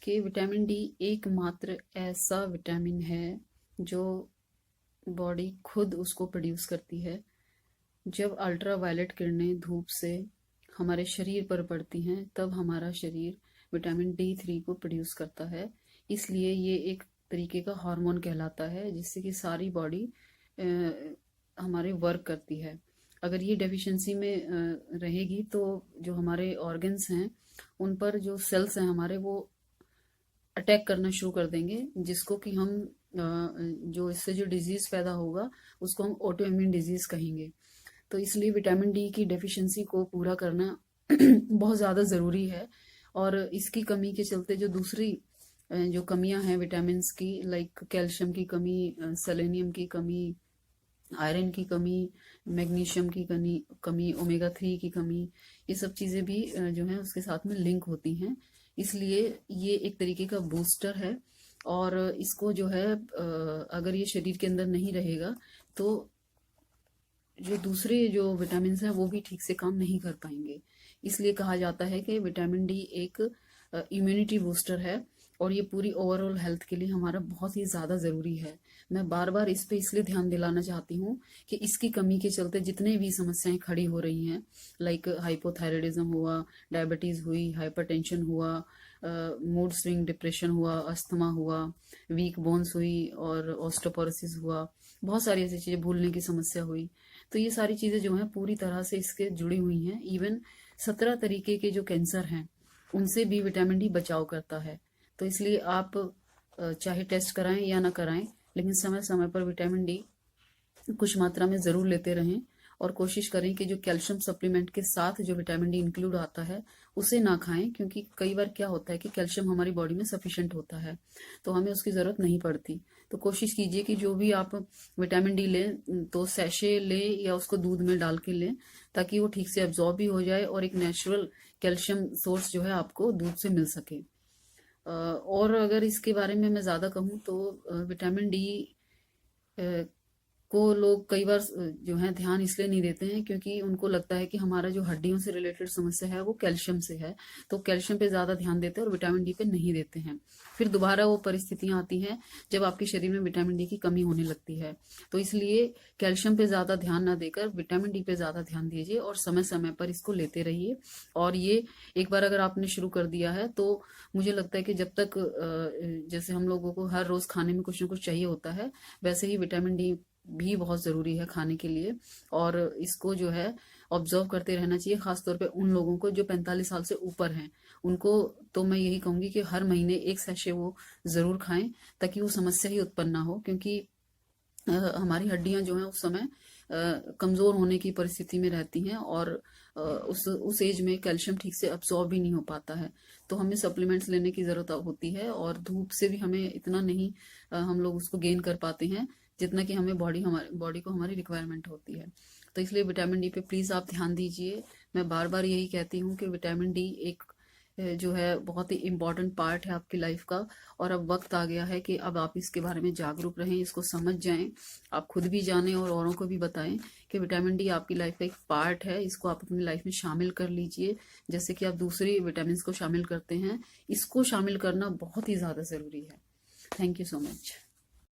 कि vitamin D एकमात्र ऐसा विटामिन है जो बॉडी खुद उसको प्रोड्यूस करती है। जब अल्ट्रा वायलेट किरणें धूप से हमारे शरीर पर पड़ती हैं तब हमारा शरीर विटामिन D3 को प्रोड्यूस करता है। इसलिए ये एक तरीके का हार्मोन कहलाता है जिससे कि सारी बॉडी हमारे वर्क करती है। अगर ये डेफिशिएंसी में रहेगी तो जो हमारे ऑर्गन्स हैं उन पर जो सेल्स हैं हमारे वो अटैक करना शुरू कर देंगे, जिसको कि हम जो इससे जो डिजीज पैदा होगा उसको हम ऑटो इम्यून डिजीज कहेंगे। तो इसलिए विटामिन डी की डेफिशिएंसी को पूरा करना बहुत ज़्यादा ज़रूरी है। और इसकी कमी के चलते जो दूसरी जो कमियां हैं विटामिन की, लाइक कैल्शियम की कमी, सेलेनियम की कमी, आयरन की कमी, मैग्नीशियम की कमी, ओमेगा 3 की कमी, ये सब चीज़ें भी जो है उसके साथ में लिंक होती हैं। इसलिए ये एक तरीके का बूस्टर है और इसको जो है अगर ये शरीर के अंदर नहीं रहेगा तो जो दूसरे जो विटामिन हैं वो भी ठीक से काम नहीं कर पाएंगे। इसलिए कहा जाता है कि विटामिन डी एक इम्यूनिटी बूस्टर है और ये पूरी ओवरऑल हेल्थ के लिए हमारा बहुत ही ज़्यादा ज़रूरी है। मैं बार बार इस पे इसलिए ध्यान दिलाना चाहती हूँ कि इसकी कमी के चलते जितने भी समस्याएं खड़ी हो रही हैं, लाइक हाइपोथायराइडिज्म हुआ, डायबिटीज़ हुई, हाइपरटेंशन हुआ, मूड स्विंग डिप्रेशन हुआ, अस्थमा हुआ, वीक बोन्स हुई और ऑस्टोपोरोसिस हुआ, बहुत सारी ऐसी चीज़ें, भूलने की समस्या हुई। तो ये सारी चीज़ें जो हैं पूरी तरह से इसके जुड़ी हुई हैं। इवन 17 तरीके के जो कैंसर हैं उनसे भी विटामिन डी बचाव करता है। तो इसलिए आप चाहे टेस्ट कराएं या ना कराएं, लेकिन समय समय पर विटामिन डी कुछ मात्रा में ज़रूर लेते रहें और कोशिश करें कि जो कैल्शियम सप्लीमेंट के साथ जो विटामिन डी इंक्लूड आता है उसे ना खाएं, क्योंकि कई बार क्या होता है कि कैल्शियम हमारी बॉडी में सफिशिएंट होता है तो हमें उसकी ज़रूरत नहीं पड़ती। तो कोशिश कीजिए कि जो भी आप विटामिन डी लें तो सैशे लें या उसको दूध में डाल के लें, ताकि वो ठीक से एब्जॉर्ब भी हो जाए और एक नेचुरल कैल्शियम सोर्स जो है आपको दूध से मिल सके। और अगर इसके बारे में मैं ज़्यादा कहूँ तो विटामिन डी को लोग कई बार जो है ध्यान इसलिए नहीं देते हैं क्योंकि उनको लगता है कि हमारा जो हड्डियों से रिलेटेड समस्या है वो कैल्शियम से है, तो कैल्शियम पे ज़्यादा ध्यान देते हैं और विटामिन डी पे नहीं देते हैं। फिर दोबारा वो परिस्थितियां आती हैं जब आपके शरीर में विटामिन डी की कमी होने लगती है। तो इसलिए कैल्शियम पे ज़्यादा ध्यान ना देकर विटामिन डी पे ज़्यादा ध्यान दीजिए और समय समय पर इसको लेते रहिए। और ये एक बार अगर आपने शुरू कर दिया है तो मुझे लगता है कि जब तक जैसे हम लोगों को हर रोज़ खाने में कुछ ना कुछ चाहिए होता है, वैसे ही विटामिन डी भी बहुत ज़रूरी है खाने के लिए। और इसको जो है ऑब्जर्व करते रहना चाहिए, खासतौर पे उन लोगों को जो 45 साल से ऊपर हैं। उनको तो मैं यही कहूँगी कि हर महीने एक सैशे वो ज़रूर खाएं ताकि वो समस्या ही उत्पन्न ना हो, क्योंकि हमारी हड्डियां जो हैं उस समय कमज़ोर होने की परिस्थिति में रहती हैं और उस एज में कैल्शियम ठीक से अब्सॉर्ब भी नहीं हो पाता है। तो हमें सप्लीमेंट्स लेने की ज़रूरत होती है और धूप से भी हमें इतना नहीं हम लोग उसको गेन कर पाते हैं जितना कि हमें हमारी बॉडी को हमारी रिक्वायरमेंट होती है। तो इसलिए विटामिन डी पे प्लीज़ आप ध्यान दीजिए। मैं बार बार यही कहती हूँ कि विटामिन डी एक जो है बहुत ही इम्पॉर्टेंट पार्ट है आपकी लाइफ का और अब वक्त आ गया है कि अब आप इसके बारे में जागरूक रहें, इसको समझ जाएं, आप खुद भी जानें और औरों को भी बताएं कि विटामिन डी आपकी लाइफ का एक पार्ट है। इसको आप अपनी लाइफ में शामिल कर लीजिए, जैसे कि आप दूसरी विटामिन को शामिल करते हैं। इसको शामिल करना बहुत ही ज़्यादा ज़रूरी है। Thank you so much.